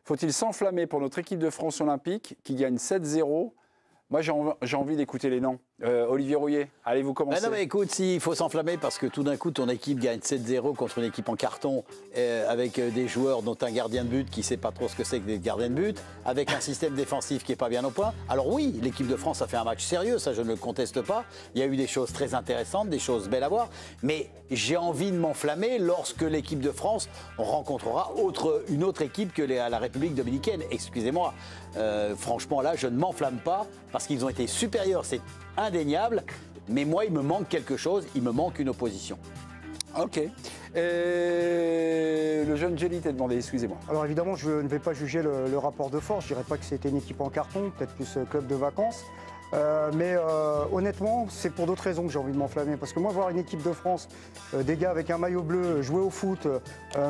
Faut-il s'enflammer pour notre équipe de France olympique qui gagne 7-0? Moi, j'ai envie d'écouter les noms. Olivier Rouillet, allez, vous commencer. Non, mais écoute, s'il faut s'enflammer parce que tout d'un coup, ton équipe gagne 7-0 contre une équipe en carton avec des joueurs dont un gardien de but qui ne sait pas trop ce que c'est que des gardiens de but, avec un système défensif qui n'est pas bien au point. Alors oui, l'équipe de France a fait un match sérieux, ça je ne le conteste pas. Il y a eu des choses très intéressantes, des choses belles à voir. Mais j'ai envie de m'enflammer lorsque l'équipe de France rencontrera une autre équipe que la République dominicaine. Excusez-moi. Franchement, là, je ne m'enflamme pas parce qu'ils ont été supérieurs, c'est indéniable. Mais moi, il me manque quelque chose, il me manque une opposition. Ok. Le jeune Jelly t'a demandé, excusez-moi. Alors évidemment, je ne vais pas juger le rapport de force. Je ne dirais pas que c'était une équipe en carton, peut-être plus club de vacances. Mais honnêtement, c'est pour d'autres raisons que j'ai envie de m'enflammer. Parce que moi, voir une équipe de France, des gars avec un maillot bleu, jouer au foot,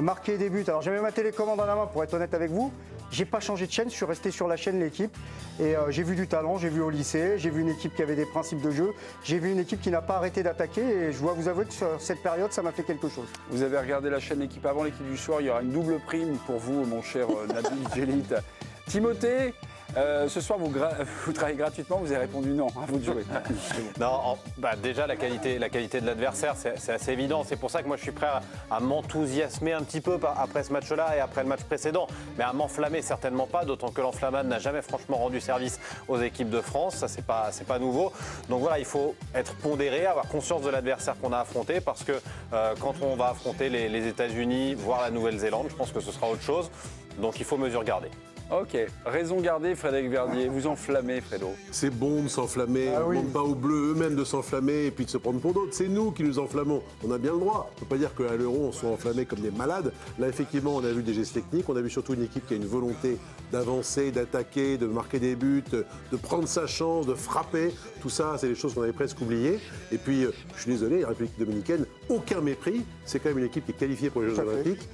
marquer des buts. Alors j'ai même ma télécommande à la main, pour être honnête avec vous. J'ai pas changé de chaîne, je suis resté sur la chaîne l'équipe. Et j'ai vu du talent, j'ai vu au lycée, j'ai vu une équipe qui avait des principes de jeu. J'ai vu une équipe qui n'a pas arrêté d'attaquer. Et je dois vous avouer que sur cette période, ça m'a fait quelque chose. Vous avez regardé la chaîne L'équipe avant l'équipe du soir. Il y aura une double prime pour vous, mon cher Nabil Jelly. Timothée, ce soir, vous travaillez gratuitement, vous avez répondu non, à vous de jouer. Non, déjà, la qualité de l'adversaire, c'est assez évident. C'est pour ça que moi, je suis prêt à m'enthousiasmer un petit peu après ce match-là et après le match précédent. Mais à m'enflammer, certainement pas, d'autant que l'enflammade n'a jamais franchement rendu service aux équipes de France. Ça, c'est pas nouveau. Donc voilà, il faut être pondéré, avoir conscience de l'adversaire qu'on a affronté, parce que quand on va affronter les États-Unis, voire la Nouvelle-Zélande, je pense que ce sera autre chose. Donc il faut mesure garder. Ok, raison gardée, Frédéric Verdier. Vous enflammez, Fredo. C'est bon de s'enflammer, on ne demande pas aux Bleus eux-mêmes de s'enflammer et puis de se prendre pour d'autres. C'est nous qui nous enflammons, on a bien le droit. On ne peut pas dire qu'à l'Euro, on soit enflammé comme des malades. Là, effectivement, on a vu des gestes techniques, on a vu surtout une équipe qui a une volonté d'avancer, d'attaquer, de marquer des buts, de prendre sa chance, de frapper. Tout ça, c'est des choses qu'on avait presque oubliées. Et puis, je suis désolé, la République dominicaine, aucun mépris. C'est quand même une équipe qui est qualifiée pour les Jeux Olympiques.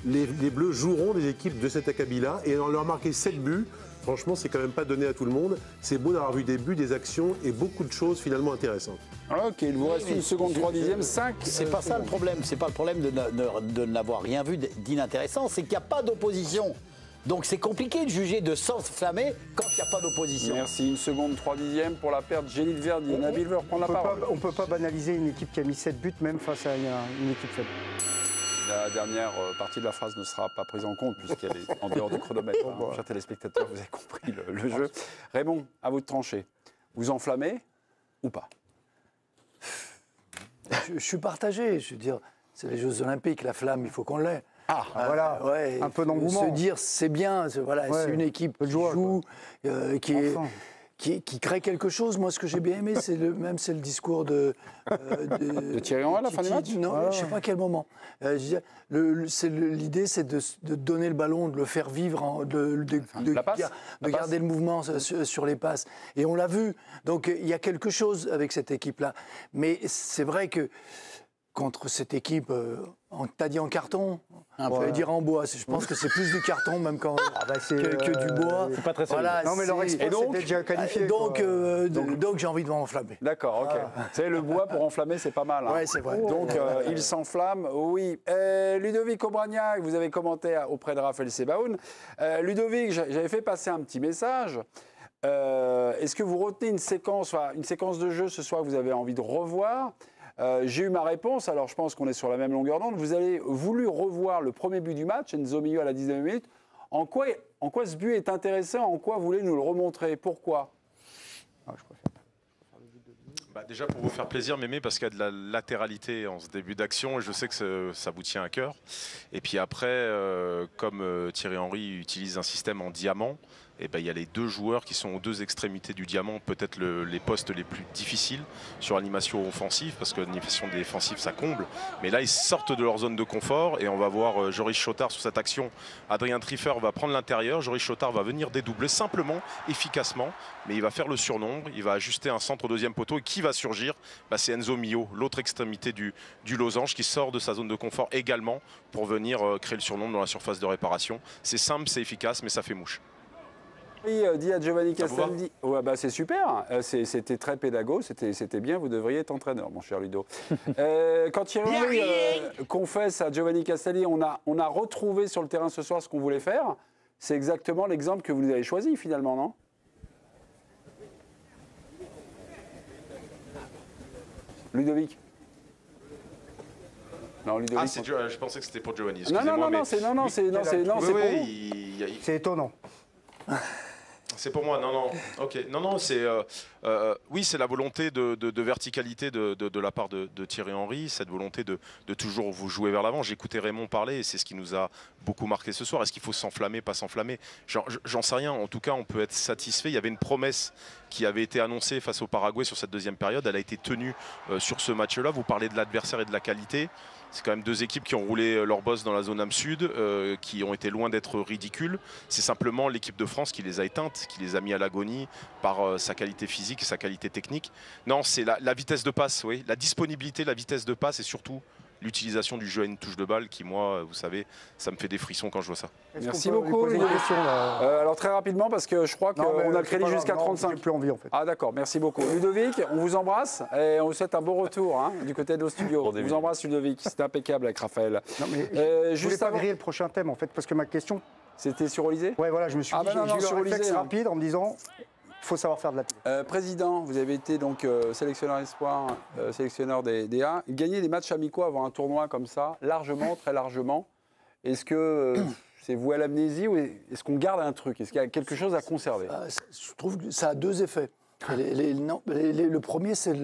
Les Bleus joueront des équipes de cet acabit-là et on leur marqué 7 buts. Franchement, c'est quand même pas donné à tout le monde. C'est beau d'avoir vu des buts, des actions et beaucoup de choses finalement intéressantes. Ok, il vous reste une seconde, 3 dixièmes, 5. C'est pas ça le problème. C'est pas le problème de n'avoir rien vu d'inintéressant. C'est qu'il n'y a pas d'opposition. Donc c'est compliqué de juger, de s'enflammer quand il n'y a pas d'opposition. Merci. Une seconde, 3 dixièmes pour la perte. Jelly de Verdier. Nabil veut reprendre la parole. On ne peut pas banaliser une équipe qui a mis 7 buts, même face à une équipe faible. La dernière partie de la phrase ne sera pas prise en compte puisqu'elle est en dehors du chronomètre. Chers téléspectateurs, vous avez compris le jeu. Raymond, à vous de trancher. Vous enflammez ou pas? Je suis partagé. Je veux dire, c'est les Jeux Olympiques, la flamme, il faut qu'on l'ait. Voilà, ouais, un peu d'engouement. Se dire, c'est bien, voilà, c'est une équipe qui joue, qui crée quelque chose. Moi, ce que j'ai bien aimé, c'est le discours de Thierry Henry à la fin du match. Non, je ne sais pas à quel moment. L'idée, c'est de donner le ballon, de le faire vivre, de garder le mouvement sur les passes. Et on l'a vu. Donc, il y a quelque chose avec cette équipe-là. Mais c'est vrai que contre cette équipe, t'as dit en carton, on peut dire en bois. Je pense que c'est plus du carton même que du bois. C'est pas très solide. Voilà, non mais leur exploit c'était déjà qualifié. Donc j'ai envie de m'enflammer. D'accord, ok. Vous savez, le bois pour enflammer, c'est pas mal. Hein. Oui, c'est vrai. Donc il s'enflamme, oui. Ludovic Obragnac, vous avez commenté auprès de Raphaël Sebaoun. Ludovic, j'avais fait passer un petit message. Est-ce que vous retenez une séquence de jeu ce soir que vous avez envie de revoir? J'ai eu ma réponse, alors je pense qu'on est sur la même longueur d'onde. Vous avez voulu revoir le premier but du match, Enzo Mio à la 19e minute. En quoi ce but est intéressant? En quoi vous voulez nous le remontrer? Pourquoi? Déjà pour vous faire plaisir, Mémé, parce qu'il y a de la latéralité en ce début d'action et je sais que ça vous tient à cœur. Et puis après, comme Thierry Henry utilise un système en diamant, et il y a les deux joueurs qui sont aux deux extrémités du diamant, peut-être les postes les plus difficiles sur l'animation offensive, parce que l'animation défensive ça comble. Mais là ils sortent de leur zone de confort et on va voir Joris Chotard sur cette action. Adrien Triffer va prendre l'intérieur, Joris Chotard va venir dédoubler simplement, efficacement, mais il va faire le surnombre, il va ajuster un centre au deuxième poteau et qui va surgir? C'est Enzo Mio, l'autre extrémité du losange qui sort de sa zone de confort également pour venir créer le surnombre dans la surface de réparation. C'est simple, c'est efficace, mais ça fait mouche. Dit à Giovanni Castaldi. Ouais, c'est super, c'était très pédago, c'était bien, vous devriez être entraîneur, mon cher Ludo. Quand Thierry Henry confesse à Giovanni Castaldi, on a retrouvé sur le terrain ce soir ce qu'on voulait faire. c'est exactement l'exemple que vous nous avez choisi finalement, non? Ludovic? Non, Ludovic. Je pensais que c'était pour Giovanni. Non, c'est pour vous. C'est étonnant. C'est pour moi, non. Ok, non, c'est oui, c'est la volonté de verticalité de la part de Thierry Henry, cette volonté de toujours vous jouer vers l'avant. J'écoutais Raymond parler et c'est ce qui nous a beaucoup marqué ce soir. Est-ce qu'il faut s'enflammer, pas s'enflammer? J'en sais rien. En tout cas, on peut être satisfait. Il y avait une promesse qui avait été annoncée face au Paraguay sur cette deuxième période. Elle a été tenue sur ce match-là. Vous parlez de l'adversaire et de la qualité. C'est quand même deux équipes qui ont roulé leur boss dans la zone âme sud, qui ont été loin d'être ridicules. C'est simplement l'équipe de France qui les a éteintes, qui les a mis à l'agonie par sa qualité physique et sa qualité technique. Non, c'est la vitesse de passe, oui, la disponibilité, la vitesse de passe et surtout l'utilisation du jeu à une touche de balle qui, moi, vous savez, ça me fait des frissons quand je vois ça. Merci beaucoup. Alors très rapidement, parce que je crois qu'on a le crédit jusqu'à 35. J'ai plus envie en fait. Ah d'accord, merci beaucoup. Ludovic, on vous embrasse et on vous souhaite un beau retour du côté de nos studios. On vous embrasse Ludovic, c'était impeccable avec Raphaël. Non, mais je voulais pas griller le prochain thème en fait, parce que ma question... C'était sur Olysée? Ouais, voilà, je me suis dit, j'ai eu un réflexe rapide en me disant... Il faut savoir faire de la télé. Président, vous avez été donc sélectionneur espoir, sélectionneur des A. Gagner des matchs amicaux avant un tournoi comme ça, largement, très largement, est-ce que c'est voué à l'amnésie ou est-ce qu'on garde un truc? Est-ce qu'il y a quelque chose à conserver? Je trouve que ça a deux effets. Le premier, c'est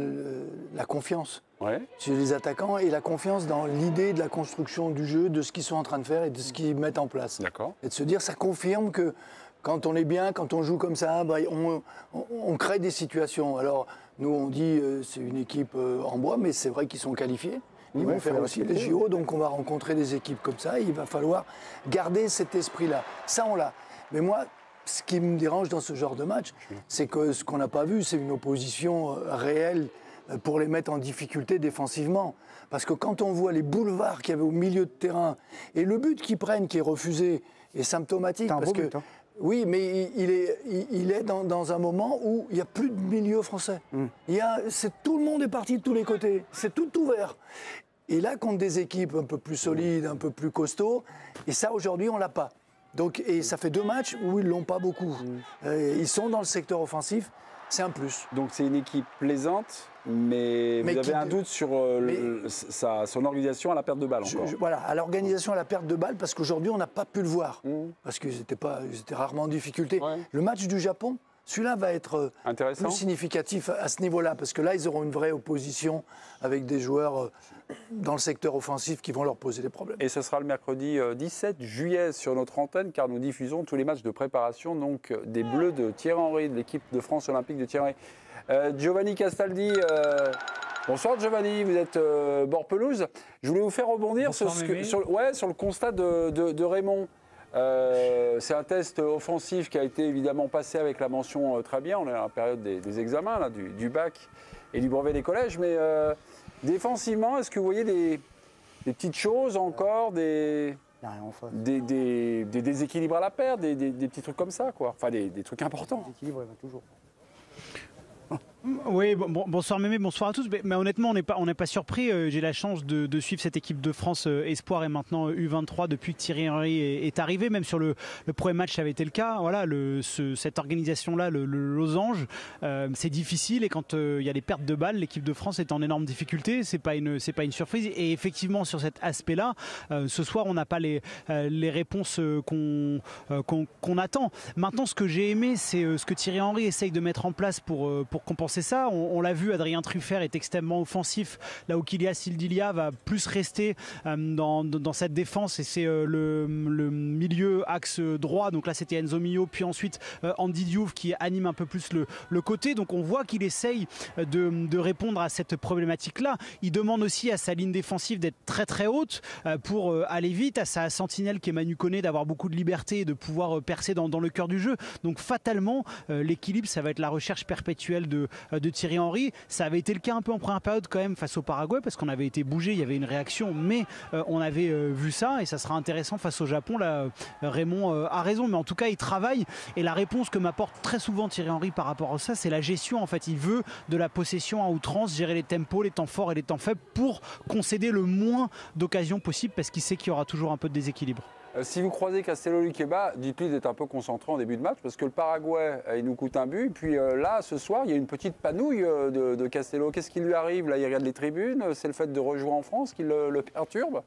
la confiance chez les attaquants et la confiance dans l'idée de la construction du jeu, de ce qu'ils sont en train de faire et de ce qu'ils mettent en place. D'accord. Et de se dire, ça confirme que quand on est bien, quand on joue comme ça, on crée des situations. Alors, nous, on dit c'est une équipe en bois, mais c'est vrai qu'ils sont qualifiés. Ils vont faire aussi les JO, donc on va rencontrer des équipes comme ça. Il va falloir garder cet esprit-là. Ça, on l'a. Mais moi, ce qui me dérange dans ce genre de match, c'est que ce qu'on n'a pas vu, c'est une opposition réelle pour les mettre en difficulté défensivement. Parce que quand on voit les boulevards qu'il y avait au milieu de terrain, et le but qu'ils prennent, qui est refusé, est symptomatique. C'est un beau but, hein. Oui, mais il est dans un moment où il n'y a plus de milieu français. Tout le monde est parti de tous les côtés. C'est tout ouvert. Et là, contre des équipes un peu plus solides, un peu plus costauds, et ça, aujourd'hui, on ne l'a pas. Donc, et ça fait 2 matchs où ils ne l'ont pas beaucoup. Ils sont dans le secteur offensif, c'est un plus. Donc c'est une équipe plaisante, mais vous avez un doute sur son organisation à la perte de balle encore. Voilà, à l'organisation à la perte de balle, parce qu'aujourd'hui, on n'a pas pu le voir. Parce qu'ils étaient rarement en difficulté. Ouais. Le match du Japon, celui-là va être plus significatif à ce niveau-là, parce que là, ils auront une vraie opposition avec des joueurs dans le secteur offensif qui vont leur poser des problèmes. Et ce sera le mercredi 17 juillet sur notre antenne, car nous diffusons tous les matchs de préparation donc, des Bleus de Thierry Henry, de l'équipe de France olympique de Thierry Henry. Giovanni Castaldi, bonsoir Giovanni, vous êtes bord-pelouse. Je voulais vous faire rebondir sur le constat de Raymond. C'est un test offensif qui a été évidemment passé avec la mention très bien. On est à la période des examens, là, du bac et du brevet des collèges. Mais défensivement, est-ce que vous voyez des petites choses encore, des déséquilibres à la perte, des petits trucs comme ça, quoi. Enfin, des trucs importants. L'équilibre, il va toujours. Oui, bonsoir Mémé, bonsoir à tous. Mais honnêtement, on n'est pas surpris. J'ai la chance de suivre cette équipe de France Espoir et maintenant U23 depuis que Thierry Henry est arrivé. Même sur le premier match, ça avait été le cas. Voilà, cette organisation-là, le losange, c'est difficile. Et quand il y a des pertes de balles, l'équipe de France est en énorme difficulté. C'est pas une surprise. Et effectivement, sur cet aspect-là, ce soir, on n'a pas les réponses qu'on attend. Maintenant, ce que j'ai aimé, c'est ce que Thierry Henry essaye de mettre en place pour compenser ça. On l'a vu, Adrien Truffert est extrêmement offensif, là où Kylian Sildilia va plus rester dans cette défense, et c'est le milieu axe droit, donc là c'était Enzo Mio, puis ensuite Andy Diouf qui anime un peu plus le côté, donc on voit qu'il essaye de répondre à cette problématique-là. Il demande aussi à sa ligne défensive d'être très très haute pour aller vite, à sa sentinelle qui est Manu Koné d'avoir beaucoup de liberté et de pouvoir percer dans le cœur du jeu. Donc fatalement, l'équilibre, ça va être la recherche perpétuelle de Thierry Henry. Ça avait été le cas un peu en première période quand même face au Paraguay, parce qu'on avait été bougé, il y avait une réaction, mais on avait vu ça, et ça sera intéressant face au Japon. Là, Raymond a raison, mais en tout cas il travaille, et la réponse que m'apporte très souvent Thierry Henry par rapport à ça, c'est la gestion. En fait, il veut de la possession à outrance, gérer les tempos, les temps forts et les temps faibles pour concéder le moins d'occasions possible, parce qu'il sait qu'il y aura toujours un peu de déséquilibre. Si vous croisez Castello Luqueba, dites-lui d'être un peu concentré en début de match parce que le Paraguay, il nous coûte un but. Et puis là, ce soir, il y a une petite panouille de Castello. Qu'est-ce qui lui arrive? Là, il regarde les tribunes. C'est le fait de rejouer en France qui le perturbe?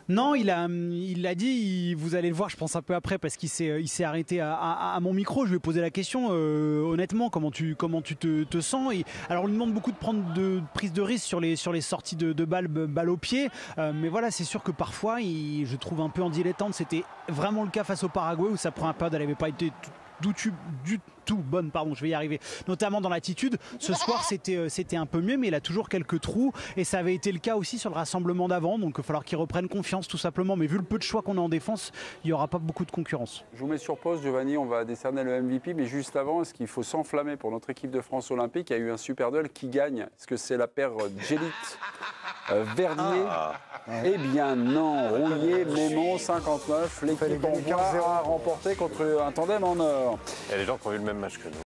Non, il l'a dit, vous allez le voir, je pense un peu après, parce qu'il s'est arrêté à mon micro. Je lui ai posé la question, honnêtement, comment tu te sens. Alors, on lui demande beaucoup de prendre de prise de risque sur les sorties de balles au pied. Mais voilà, c'est sûr que parfois, je trouve un peu en dilettante. C'était vraiment le cas face au Paraguay, où sa première période, elle n'avait pas été du tout bonne, pardon, je vais y arriver, notamment dans l'attitude. Ce soir, c'était un peu mieux, mais il a toujours quelques trous, et ça avait été le cas aussi sur le rassemblement d'avant, donc il va falloir qu'il reprenne confiance tout simplement, mais vu le peu de choix qu'on a en défense, il n'y aura pas beaucoup de concurrence. Je vous mets sur pause, Giovanni, on va décerner le MVP, mais juste avant, est-ce qu'il faut s'enflammer pour notre équipe de France olympique? Il y a eu un super duel qui gagne. Est-ce que c'est la paire Djelit Verdier? Eh bien non, Rouillé, Mémon, 59, l'équipe en bois a remporté contre un tandem en or. Il y a des gens qui ont eu le même match que nous.